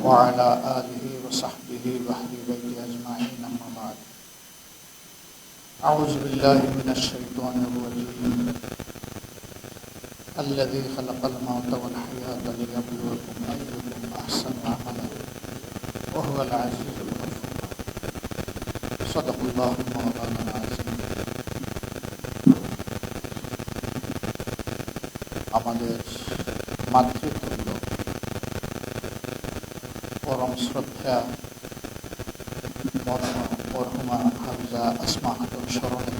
وعلى آله وصحبه وأهل بيته أجمعين أما بعد أعوذ بالله من الشيطان الرجيم الذي خلق الموت والحياة ليبلوكم أيكم أحسن عملا وهو العزيز الغفور صدق الله مولانا العظيم আমাদের মাতৃতুল্য পরম শ্রদ্ধা মরহুমা হাফিজা আসমা খাতুন স্মরণে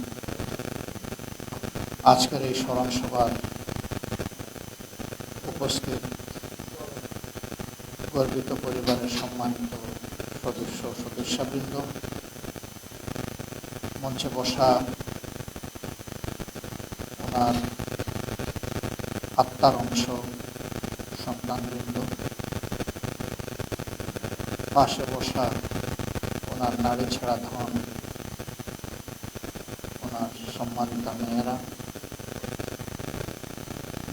আজকের এই স্মরণ সভার উপস্থিত গর্বিত পরিবারের সম্মানিত সদস্যবৃন্দ, মঞ্চে বসা ওনার আত্মার অংশ সন্তানবৃন্দ, পাশে বসা ওনার নারী ছাড়া ধন ওনার সম্মানিতা মেয়েরা,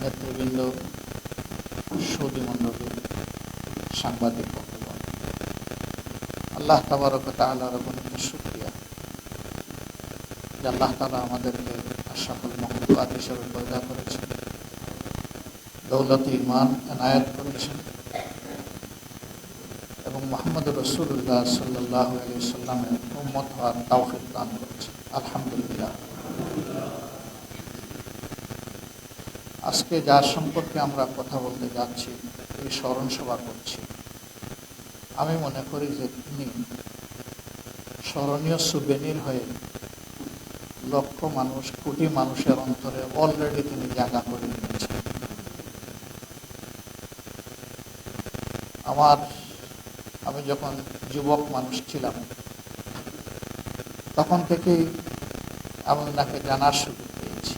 নেতৃবৃন্দ, সুধী মণ্ডলী, সাংবাদিক বন্ধুগণ, আল্লাহ তাবারক ওয়া তাআলার অগণিত শুকরিয়া যে আল্লাহ তাআলা আমাদেরকে আশরাফুল মাখলুকাত হিসেবে পয়দা করেছেন, দৌলতে ঈমান এনায়েত করেছেন এবং মুহাম্মদুর রাসূলুল্লাহ সাল্লাল্লাহু আলাইহি ওয়াসাল্লামের উম্মত হওয়ার তৌফিক দান করেছেন। আলহামদুলিল্লাহ। আজকে যার সম্পর্কে আমরা কথা বলতে যাচ্ছি, এই স্মরণ সভা করছি, আমি মনে করি যে তিনি স্মরণীয় সুবেনির হয়ে লক্ষ মানুষ, কোটি মানুষের অন্তরে অলরেডি তিনি জায়গা করে নিয়েছেন। আমি যখন যুবক মানুষ ছিলাম তখন থেকেই আমি ওনাকে জানার সুযোগ পেয়েছি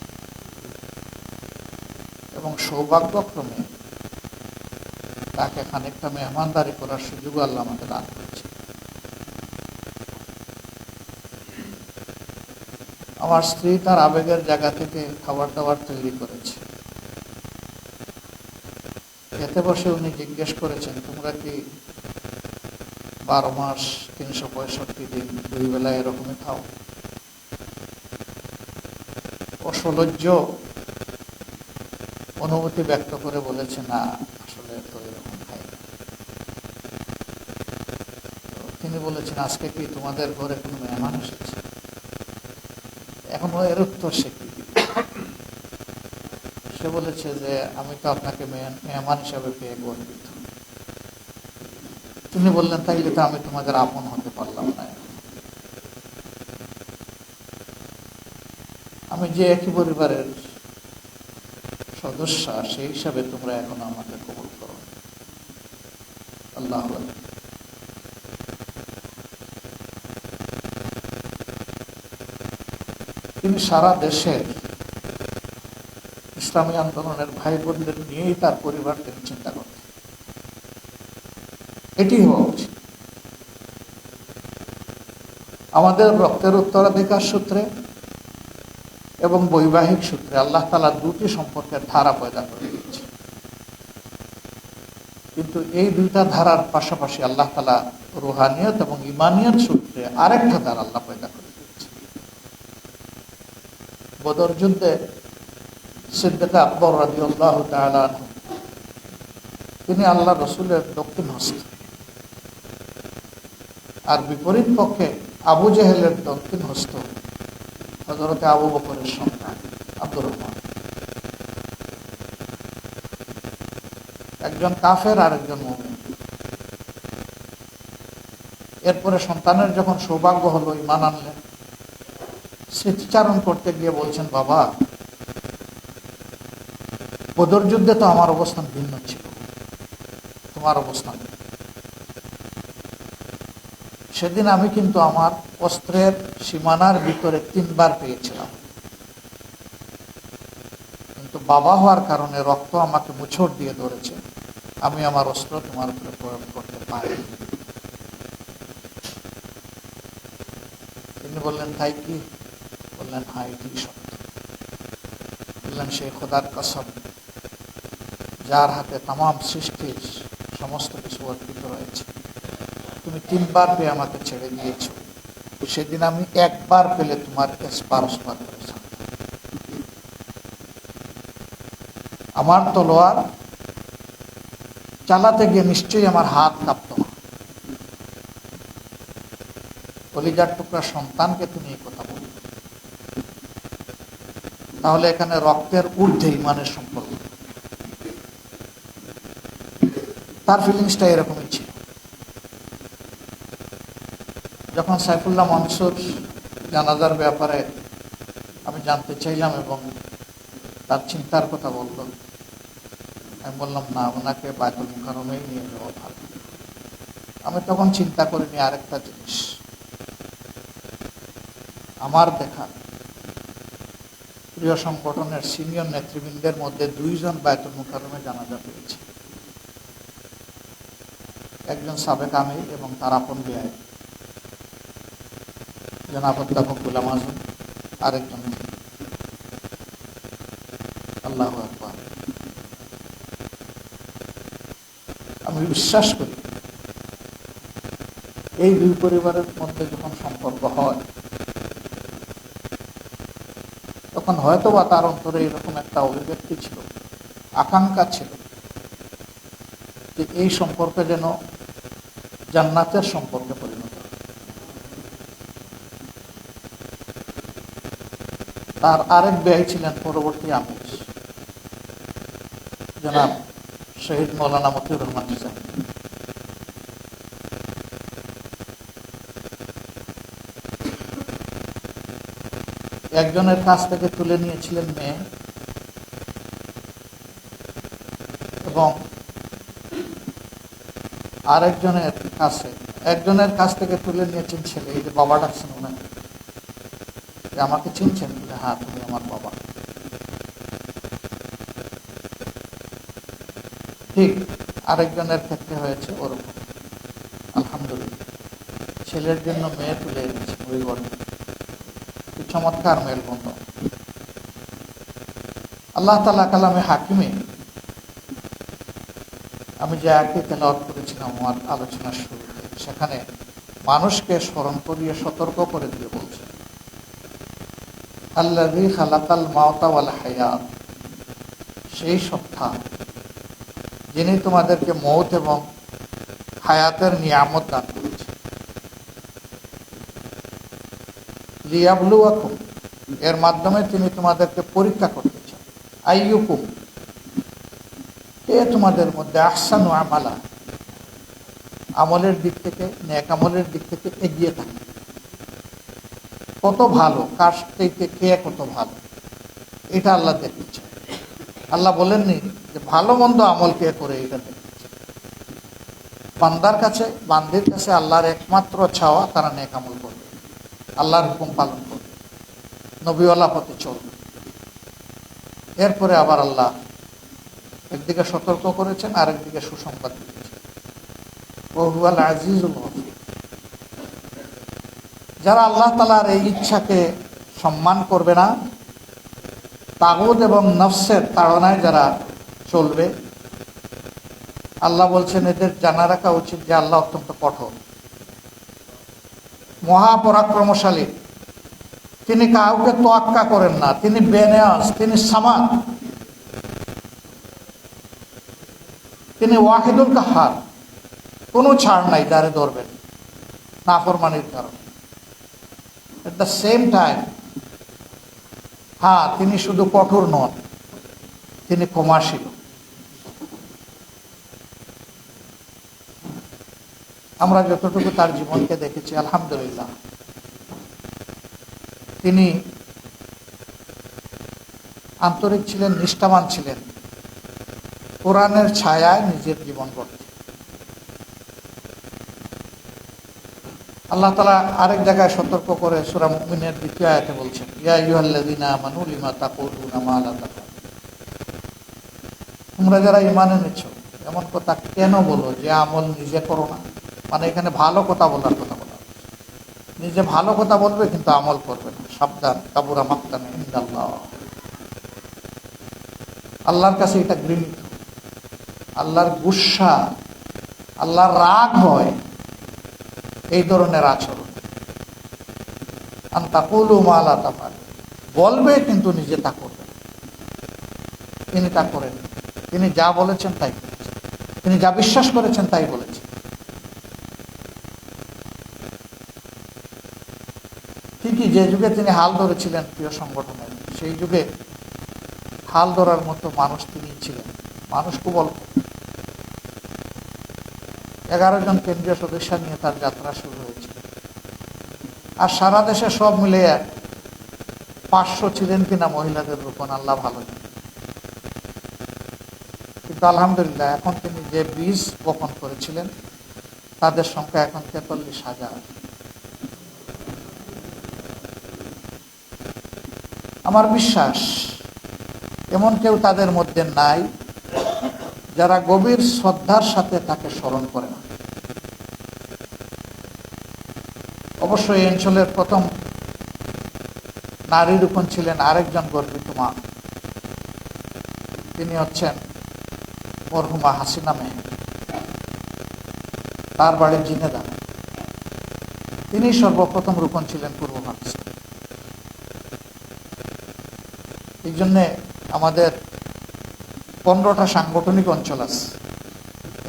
এবং সৌভাগ্যক্রমে তাকে খানিকটা মেহমানদারি করার সুযোগ আল্লাহ আমাকে দান করেছে। আমার স্ত্রী তার আবেগের জায়গা থেকে খাবার দাবার তৈরি করেছে। খেতে বসে উনি জিজ্ঞেস করেছেন, তোমরা কি 12 মাস 365 দিন 2 বেলা এরকমই খাও? অসলজ্জ অনুভূতি ব্যক্ত করে বলেছে, না আসলে তো এরকম খাই না। তিনি বলেছেন, আজকে কি তোমাদের ঘরে কোনো মেহমান এসেছে? এখন এর উত্তর সে কি দিবে? সে বলেছে যে আমি তো আপনাকে মেহমান হিসাবে পেয়ে গর্বিত। তিনি বললেন, তাইলে তো আমি তোমাদের আপন হতে পারলাম না। আমি যে একই পরিবারের সদস্য, সেই হিসাবে তোমরা এখন আমাকে কবুল করো। আল্লাহু আকবার। তিনি সারা দেশের ইসলামী আন্দোলনের ভাই বোনদের নিয়েই তার পরিবার তিনি চিন্তা করতেন। এটি হওয়া উচিত। আমাদের রক্তের উত্তরাধিকার সূত্রে এবং বৈবাহিক সূত্রে আল্লাহ তাআলা দুটি সম্পর্কের ধারা পয়দা করে দিয়েছে, কিন্তু এই দুইটা ধারার পাশাপাশি আল্লাহ তাআলা রুহানিয়ত এবং ইমানিয়ত সূত্রে আরেকটা ধারা আল্লাহ পয়দা করে দিয়েছে। বদর যুদ্ধে সিদ্দিক আকবর রাদিয়াল্লাহু তাআলা আনহু তিনি আল্লাহ রাসূলের দক্ষিণ হস্ত, আর বিপরীত পক্ষে আবু জেহেলের দক্ষিণ হস্ত হযরত আবু বকরের সন্তান আব্দুর রহমান। একজন কাফের আর একজন মুমিন। এরপরে সন্তানের যখন সৌভাগ্য হলো, ঈমান আনলেন, স্মৃতিচারণ করতে গিয়ে বলছেন, বাবা বদর যুদ্ধে তো আমার অবস্থান ভিন্ন ছিল, তোমার অবস্থান। সেদিন আমি কিন্তু আমার অস্ত্রের সীমানার ভিতরে 3 বার পেয়েছিলাম, কিন্তু বাবা হওয়ার কারণে রক্ত আমাকে মুছড় দিয়ে ধরেছে, আমি আমার অস্ত্র তোমার উপরে প্রয়োগ করতে পারি। তিনি বললেন, তাই কি? বললেন, হ্যাঁ এটি সত্য। বললেন, সেই খোদার কসম যার হাতে তামাম সৃষ্টির সমস্ত কিছু অর্পিত রয়েছে। তুমি 3 বার পেয়ে আমাকে ছেড়ে দিয়েছ, সেদিন আমি 1 বার পেলে তোমার স্পার করেছ। আমার তলোয়ার চালাতে গিয়ে নিশ্চয়ই আমার হাত কাঁপত না। কলিজার টুকরা সন্তানকে তুমি এই কথা বলো। তাহলে এখানে রক্তের ঊর্ধ্বে ইমানের সম্পর্ক। তার ফিলিংসটা এরকমই ছিল। যখন সাইফুল্লাহ মনসুর জানাজার ব্যাপারে আমি জানতে চাইলাম এবং তার চিন্তার কথা বলল, আমি বললাম না, ওনাকে বায়তুল মুকাররমেই নিয়ে যাওয়া ভালো। আমি তখন চিন্তা করিনি আরেকটা জিনিস, আমার দেখা প্রিয় সংগঠনের সিনিয়র নেতৃবৃন্দের মধ্যে 2 জন বায়তুল মুকাররমে জানাজা পেয়েছে। একজন সাবেক আমির এবং তার আপন ভাই জনাব অধ্যাপক গোলাম আজম, আরেকজন আল্লাহু আকবার। আমি বিশ্বাস করি এই 2 পরিবারের মধ্যে যখন সম্পর্ক হয়, তখন হয়তো বা তার অন্তরে এরকম একটা অভিব্যক্তি ছিল, আকাঙ্ক্ষা ছিল যে এই সম্পর্ক যেন জান্নাতের সম্পর্কে পরিণত হয়। তার আরেক ব্যয় ছিলেন পরবর্তী আমির জনাব শহীদ মৌলানা মতিউর রহমান নিজামী। একজনের কাছ থেকে তুলে নিয়েছিলেন মেয়ে এবং একজনের কাছ থেকে তুলে নিয়েছেন ছেলে। এই যে বাবা ডাকছেন ওনাকে, আমাকে চিনছেন? হ্যাঁ, তুমি আমার বাবা। ঠিক আরেকজনের ক্ষেত্রে হয়েছে ওরকম। আলহামদুলিল্লাহ, ছেলের জন্য মেয়ে তুলে এনেছে ওই ঘরে। চমৎকার মেলবন্ধন। আল্লাহ তাআলা কালামে হাকিমে আমি যে আয়াতটি তেলাওয়াত করেছিলাম আমার আলোচনার শুরুতে, সেখানে মানুষকে স্মরণ করিয়ে সতর্ক করে দিয়ে বলছে, আল্লাযী খালাকাল মাউতা ওয়াল হায়াত, সেই সত্তা যিনি তোমাদেরকে মৌত এবং হায়াতের নিয়ামত দান করেছে। লিয়াবলুয়াকুম, এর মাধ্যমে তিনি তোমাদেরকে পরীক্ষা করতে চান। আইয়ুকুম, কে তোমাদের মধ্যে আহসানু আমালা, আমলের দিক থেকে, নেক আমলের দিক থেকে এগিয়ে থাকে। কত ভালো, কার থেকে কে কত ভালো, এটা আল্লাহ দেখতে চায়। আল্লাহ বলেননি যে ভালো মন্দ আমল কে করে, এটা দেখতে চায়। বান্দির কাছে আল্লাহর একমাত্র চাওয়া তারা নেক আমল করবে, আল্লাহর হুকুম পালন করবে, নবীওয়ালা পথে চলবে। এরপরে আবার আল্লাহ একদিকে সতর্ক করেছেন, আরেকদিকে সুসংবাদ দিয়েছেন, ওহুয়াল আজিজুল গফুর। যারা আল্লাহ তাআলার এই ইচ্ছাকে সম্মান করবে না, তাগুত এবং নফসের তাড়নায় যারা চলবে, আল্লাহ বলছেন এদের জানা রাখা উচিত যে আল্লাহ অত্যন্ত কঠোর, মহাপরাক্রমশালী। তিনি কাউকে তোয়াক্কা করেন না, তিনি বেনেয়াজ, তিনি সামাদ, তিনি ওয়াহিদুল কাহার। কোনো ছাড় নাই যারে ধরবেন নাফরমানির কারণে। এট দ্য সেম টাইম, হ্যাঁ, তিনি শুধু কঠোর নন, তিনি ক্ষমাশীল। আমরা যতটুকু তার জীবনকে দেখেছি, আলহামদুলিল্লাহ, তিনি আন্তরিক ছিলেন, নিষ্ঠাবান ছিলেন, কোরআনের ছায়ায় নিজের জীবন গড়তে। আল্লাহ তাআলা আরেক জায়গায় সতর্ক করে সূরা মুমিনের 2য় আয়াতে বলছেন, ইয়া আইয়ুহাল্লাযীনা আমানু লিমা তাকুলুনা মা লা তাফআলুন, তোমরা যারা ঈমান এনেছো এমন কথা কেন বলো যে আমল নিজে করো না। মানে এখানে ভালো কথা বলার কথা বলা হচ্ছে। নিজে ভালো কথা বলবে কিন্তু আমল করবে না, সাবধান, কাবুরা মাকতান ইনদাল্লাহ। আল্লাহর কাছে এটা ঘৃণিত, আল্লাহর গুসা আল্লাহর রাগ হয় এই ধরনের আচরণ। আন তাকুলু মা লা তাফআলুন, বলবে কিন্তু নিজে তা করবে না। তিনি তা করেন, তিনি যা বলেছেন তাই করেছেন, তিনি যা বিশ্বাস করেছেন তাই বলেছেন। ঠিকই যে যুগে তিনি হাল ধরেছিলেন প্রিয় সংগঠনের, সেই যুগে হাল ধরার মতো মানুষ তিনি ছিলেন। মানুষ খুব অল্প, 11 জন কেন্দ্রীয় সদস্য নিয়ে তার যাত্রা শুরু হয়েছিল। আর সারা দেশে সব মিলিয়ে 500 ছিলেন কিনা মহিলাদের রূপন আল্লাহ ভালো জানেন। কিন্তু আলহামদুলিল্লাহ এখন তিনি যে বীজ বপন করেছিলেন তাদের সংখ্যা এখন 43,000। আমার বিশ্বাস এমন কেউ তাদের মধ্যে নাই যারা গভীর শ্রদ্ধার সাথে তাকে স্মরণ করে না। অবশ্যই এই অঞ্চলের প্রথম নারী রূপন ছিলেন আরেকজন গর্বিত মা, তিনি হচ্ছেন মরহুমা হাসিনা মেহের। তার বাড়ি জিনেদা। তিনি সর্বপ্রথম রূপন ছিলেন পূর্ব পাকিস্তান। এই জন্যে আমাদের 15টা সাংগঠনিক অঞ্চল আছে,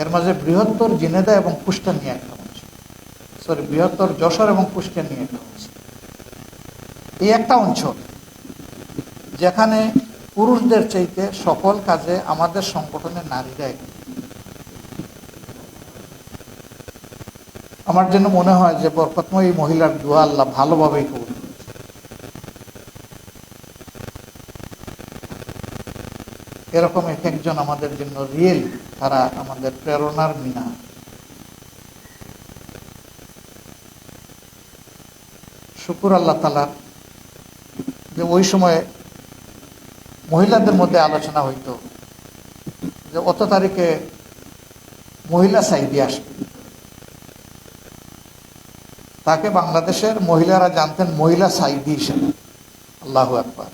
এর মাঝে বৃহত্তর জিনেদা এবং কুষ্টিয়া নিয়ে একটা অঞ্চল, বৃহত্তর যশোর এবং কুষ্টিয়া নিয়ে একটা অঞ্চল। এই একটা অঞ্চল যেখানে পুরুষদের চাইতে সকল কাজে আমাদের সংগঠনের নারীরাই। আমার জন্য মনে হয় যে বরকতময় এই মহিলার দোয়া আল্লাহ ভালোভাবেই কবুল করেছে। এরকম এক একজন আমাদের জন্য রিয়েল, তারা আমাদের প্রেরণার মিনার। শুকুর আল্লাহ তাআলার যে ওই সময়ে মহিলাদের মধ্যে আলোচনা হইতো যে অত তারিখে মহিলা সাইদি আসবে। তাকে বাংলাদেশের মহিলারা জানতেন মহিলা সাইদি হিসেবে। আল্লাহু আকবার।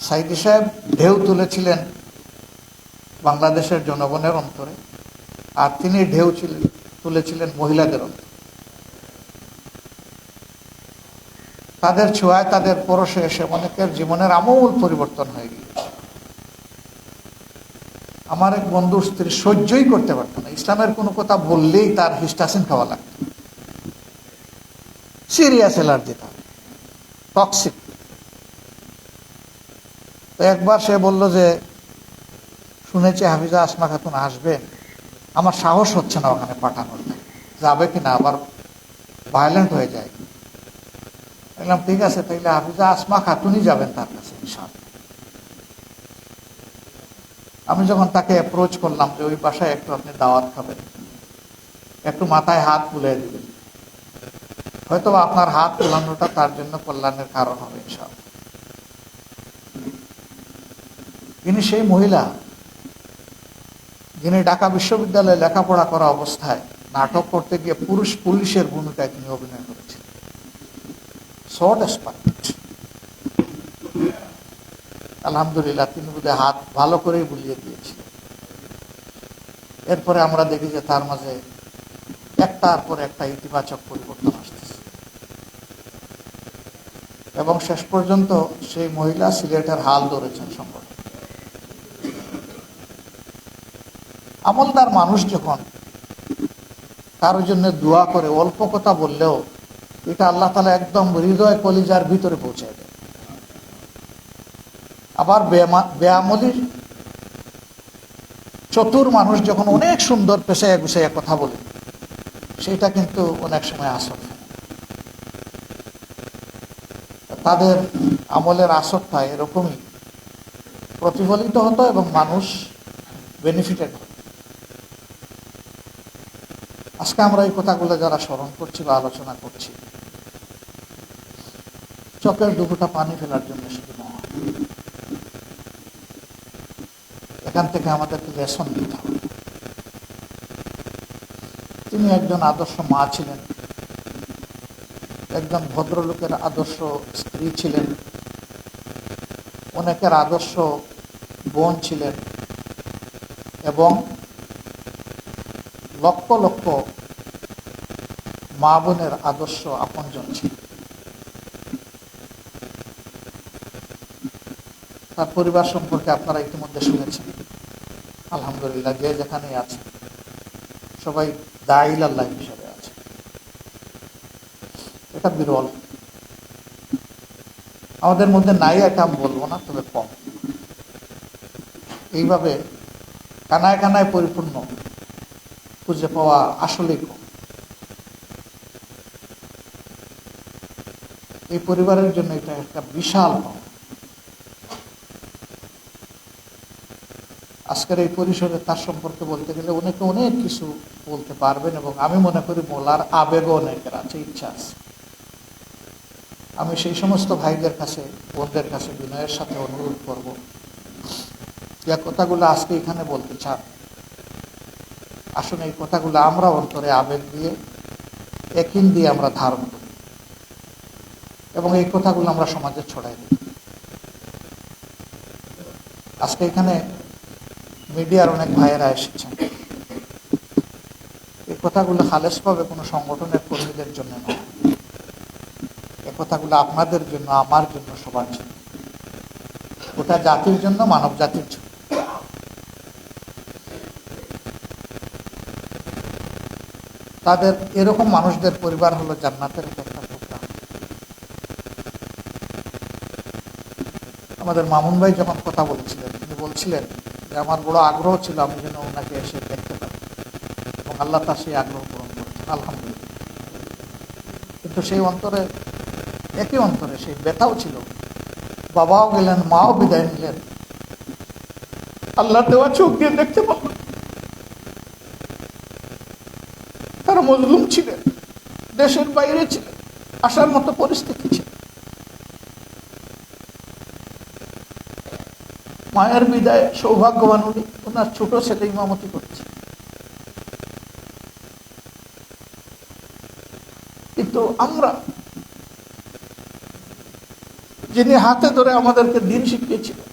সাইদি সাহেব ঢেউ তুলেছিলেন বাংলাদেশের জনগণের অন্তরে, আর তিনি ঢেউ তুলেছিলেন মহিলাদের অন্তরে। তাদের ছোঁয়ায়, তাদের পরশে এসে অনেকের জীবনের আমূল পরিবর্তন হয়ে গিয়েছে। আমার এক বন্ধুর স্ত্রী সহ্যই করতে পারত না, ইসলামের কোনো কথা বললেই তার হিস্টাসিন খাওয়া লাগত। সিরিয়াস অ্যালার্জি, তার টক্সিক। তো একবার সে বলল যে শুনেছি হাফিজা আসমা খাতুন আসবেন, আমার সাহস হচ্ছে না ওখানে পাঠানোর, যাবে কিনা আবার ভায়োলেন্ট হয়ে যায়। বললাম ঠিক আছে, তাইলে হাফিজা আসমা খাতুনই যাবেন তার কাছে ইনশাআল্লাহ। আমি যখন তাকে অ্যাপ্রোচ করলাম যে ওই বাসায় একটু আপনি দাওয়াত খাবেন, একটু মাথায় হাত বুলিয়ে দিবেন, হয়তো আপনার হাত বুলানোটা তার জন্য কল্যাণের কারণ হবে ইনশাআল্লাহ। তিনি সেই মহিলা যিনি ঢাকা বিশ্ববিদ্যালয়ে লেখাপড়া করা অবস্থায় নাটক করতে গিয়ে পুলিশের ভূমিকায় তিনি অভিনয় করেছেন। Short expert. আলহামদুলিল্লাহ তিনি বোধহয় হাত ভালো করেই বুলিয়ে দিয়েছিলেন। এরপরে আমরা দেখি যে তার মাঝে একটার পর একটা ইতিবাচক পরিবর্তন আসতেছে, এবং শেষ পর্যন্ত সেই মহিলা সিলেটের হাল ধরেছেন সংগঠন। আমলদার মানুষ যখন কারোর জন্য দোয়া করে, অল্প কথা বললেও এটা আল্লাহ তাআলা একদম হৃদয় কলিজার ভিতরে পৌঁছে দেয়। আবার বেআমলির চতুর মানুষ যখন অনেক সুন্দর পেশায় গুছাইয়া কথা বলে, সেটা কিন্তু অনেক সময় আসর হয়। তাদের আমলের আসরটা এরকমই প্রতিফলিত হতো এবং মানুষ বেনিফিটেড হতো। আজকে আমরা এই কথাগুলো যারা স্মরণ করছি বা আলোচনা করছি, চোখের দুপুটা পানি ফেলার জন্য শুধু নয়, এখান থেকে আমাদেরকে লেসন দিতে হবে। তিনি একজন আদর্শ মা ছিলেন, একজন ভদ্রলোকের আদর্শ স্ত্রী ছিলেন, অনেকের আদর্শ বোন ছিলেন, এবং লক্ষ লক্ষ মা বোনের আদর্শ আপনজন ছিল। তার পরিবার সম্পর্কে আপনারা ইতিমধ্যে শুনেছেন। আলহামদুলিল্লাহ, যে যেখানেই আছে সবাই দাঈল আল্লাহ হিসেবে আছে। এটা বিরল, আমাদের মধ্যে নাই এটা আমি বলবো না, তবে কম। এইভাবে কানায় কানায় পরিপূর্ণ খুঁজে পাওয়া আসলেই কম। এই পরিবারের জন্য এটা একটা বিশাল পাওয়া। আজকের এই পরিসরে তার সম্পর্কে বলতে গেলে অনেকে অনেক কিছু বলতে পারবেন, এবং আমি মনে করি বলার আবেগও অনেকের আছে, ইচ্ছা আছে। আমি সেই সমস্ত ভাইদের কাছে, বোনদের কাছে বিনয়ের সাথে অনুরোধ করব, যে কথাগুলো আজকে এখানে বলতে চান, আসলে এই কথাগুলো আমরা অন্তরে আবেগ দিয়ে, একিন দিয়ে আমরা ধারণ করি, এবং এই কথাগুলো আমরা সমাজে ছড়াই দিই। আজকে এখানে মিডিয়ার অনেক ভাইয়েরা এসেছেন। এই কথাগুলো খালেসভাবে কোনো সংগঠনের কর্মীদের জন্য নয়, এই কথাগুলো আপনাদের জন্য, আমার জন্য, সবার জন্য, গোটা জাতির জন্য, মানব জাতির জন্য। তাদের এরকম মানুষদের পরিবার হলো জান্নাতের একটা টুকরা। আমাদের মামুন ভাই যখন কথা বলছিলেন, তিনি বলছিলেন যে আমার বড় আগ্রহ ছিল আমি যেন ওনাকে এসে দেখতে পারি, এবং আল্লাহ তার সেই আগ্রহ পূরণ করেছেন, আলহামদুলিল্লাহ। কিন্তু সেই অন্তরে, একই অন্তরে সেই ব্যথাও ছিল। বাবাও গেলেন, মাও বিদায় নিলেন, আল্লাহর দেওয়া চোখ দিয়ে দেখতে পাবো। তারা মজলুম ছিলেন, দেশের বাইরে ছিলেন, আসার মতো পরিস্থিতি ছিল। মায়ের বিদায় সৌভাগ্যবান উনি, ওনার ছোট ছেলে ইমামতি করছে। কিন্তু আমরা, যিনি হাতে ধরে আমাদেরকে দিন শিখিয়েছিলেন,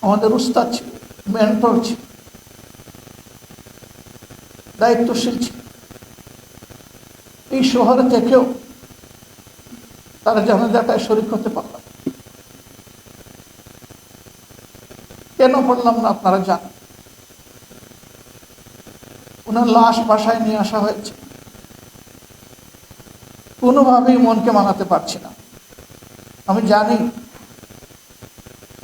আমাদের উস্তাদ ছিল, মেন্টর ছিল, দায়িত্বশীল ছিল, এই শহরে থেকেও তারা জানাজাটায় শরীক হতে পারলাম। কেন পারলাম না আপনারা জানেন। ওনার লাশ বাসায় নিয়ে আসা হয়েছে, কোনোভাবেই মনকে মানাতে পারছি না। আমি জানি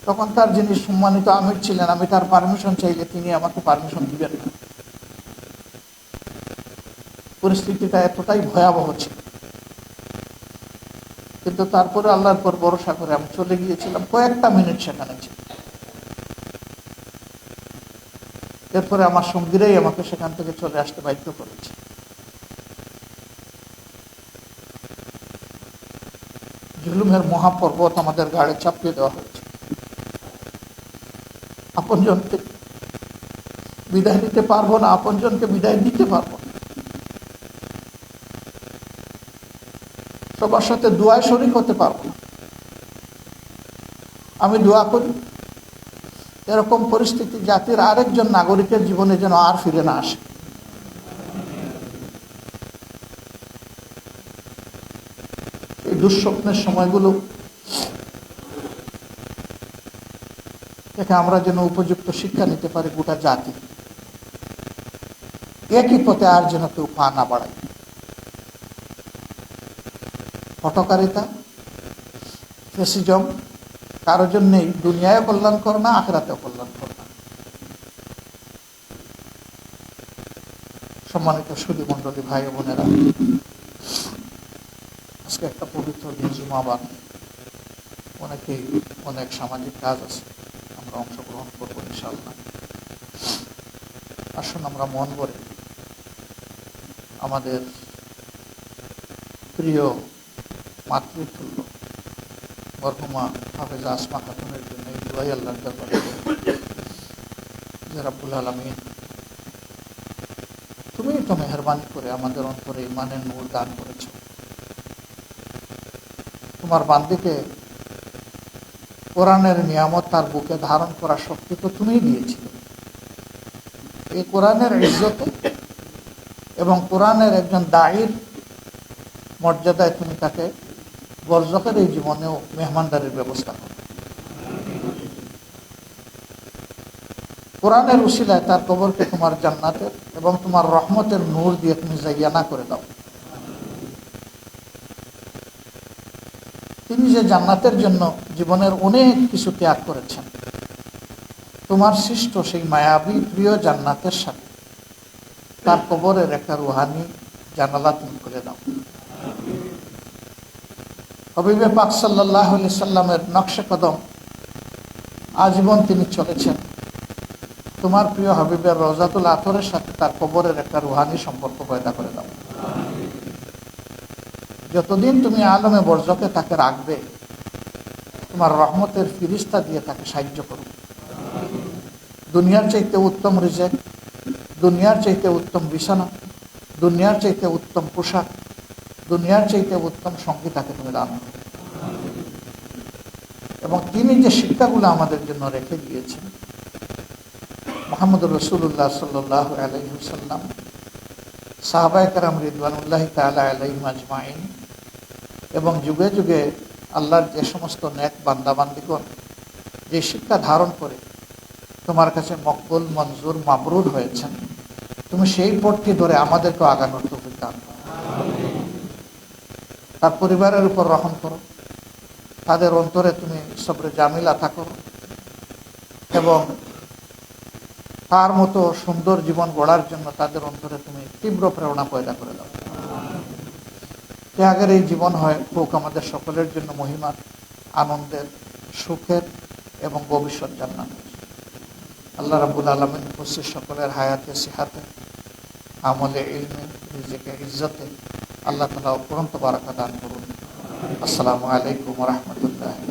তখন তার যিনি সম্মানিত আমির ছিলেন, আমি তার পারমিশন চাইলে তিনি আমাকে পারমিশন দিবেন না। পরিস্থিতিটা এতটাই ভয়াবহ ছিল, কিন্তু তারপরে আল্লাহর পর ভরসা করে আমি চলে গিয়েছিলাম। কয়েকটা মিনিট সেখানে ছিল। এরপরে আমার সঙ্গীরাই আমাকে সেখান থেকে চলে আসতে বাধ্য করেছে। জুলুমের মহাপর্বত আমাদের গাড়ি চাপিয়ে দেওয়া হয়েছে। আপনজনকে বিদায় দিতে পারবো না, আপনজনকে বিদায় দিতে পারবো না। সবার সাথে দোয়ায় শরীক হতে পারবো না। আমি দোয়া করি এরকম পরিস্থিতি জাতির আরেকজন নাগরিকের জীবনে যেন আর ফিরে না আসে। এই দুঃস্বপ্নের সময়গুলো থেকে আমরা যেন উপযুক্ত শিক্ষা নিতে পারি, গোটা জাতি একই পথে আর যেন কেউ পা না বাড়ায়। হঠকারিতা, ফেসিজম কারোর জন্যই দুনিয়ায় কল্যাণকর না, আখিরাতেও কল্যাণকর না। সম্মানিত সুধী মণ্ডলী, ভাই ও বোনেরা, আজকে একটা পবিত্র দিন, জুমাবার। অনেকেই অনেক সামাজিক কাজ আছে, আমরা অংশগ্রহণ করবো ইনশাআল্লাহ। আসুন আমরা মন ভরে আমাদের প্রিয় মাতৃতুল্য মরহুমা হাফেজা আসমা খাতুনের জন্য এই দোয়াই আল্লাহর দরবারে যে রাব্বুল আলামিন, তুমি তো মেহেরবানি করে আমাদের অন্তরে ইমানের নূর দান করেছ। তোমার বান্দিকে কোরআনের নিয়ামত তার বুকে ধারণ করার শক্তি তো তুমিই দিয়েছিলে। এই কোরআনের ইজ্জতে এবং কোরআনের একজন দায়ীর মর্যাদায় তুমি তাকে বরজখের এই জীবনেও মেহমানদারির ব্যবস্থা করো। কোরআনের উসিলায় তার কবরকে তোমার জান্নাতের এবং তোমার রহমতের নূর দিয়ে তুমি জাইয়ানা করে দাও। তিনি যে জান্নাতের জন্য জীবনের অনেক কিছু ত্যাগ করেছেন, তোমার সৃষ্ট সেই মায়াবী প্রিয় জান্নাতের সাথে তার কবরের একটা রুহানি জানালা তুমি খুলে দাও। হবিবে পাক সাল্লাল্লাহু আলাইহি সাল্লামের নকশে কদম আজীবন তিনি চলেছেন। তোমার প্রিয় হবিবের রওজাতুল আতরের সাথে তার কবরের একটা রুহানি সম্পর্ক পয়দা করে দাও। যতদিন তুমি আলমে বরজকে তাকে রাখবে, তোমার রহমতের ফিরিস্তা দিয়ে তাকে সাহায্য করো। দুনিয়ার চাইতে উত্তম রিজেক, দুনিয়ার চাইতে উত্তম বিছানা, দুনিয়ার চাইতে উত্তম পোশাক, দুনিয়ার চাইতে উত্তম সঙ্গী তাকে তুমি দান করো। এবং তিনি যে শিক্ষাগুলো আমাদের জন্য রেখে দিয়েছেন, মুহাম্মদুর রাসূলুল্লাহ সাল্লাল্লাহু আলাইহি ওয়াসাল্লাম, সাহাবায়ে কেরাম রিদওয়ানুল্লাহি তাআলা আলাইহিম আজমাইন এবং যুগে যুগে আল্লাহর যে সমস্ত নেক বান্দাবান্দিগণ যে শিক্ষা ধারণ করে তোমার কাছে মকবুল, মঞ্জুর, মাবরুর হয়েছেন, তুমি সেই পথটি ধরে আমাদেরকেও আগানোর তৌফিক দান করো। তার পরিবারের উপর রহম করো, তাদের অন্তরে তুমি সবরে জামিল আতা করো এবং তার মতো সুন্দর জীবন গড়ার জন্য তাদের অন্তরে তুমি তীব্র প্রেরণা পয়দা করে দাও। ত্যাগের এই জীবন হোক আমাদের সকলের জন্য মহিমার, আনন্দের, সুখের এবং ভবিষ্যৎ জান্নাতের। আল্লাহ রাব্বুল আলামিন উপস্থিত সকলের হায়াতে, সিহাতে, আমলে, ইলমে, রিজিকে, ইজ্জতে আল্লাহ তাআলা অপরন্ত বারাকা দান করুন। আসসালামু আলাইকুম ওয়া রাহমাতুল্লাহি।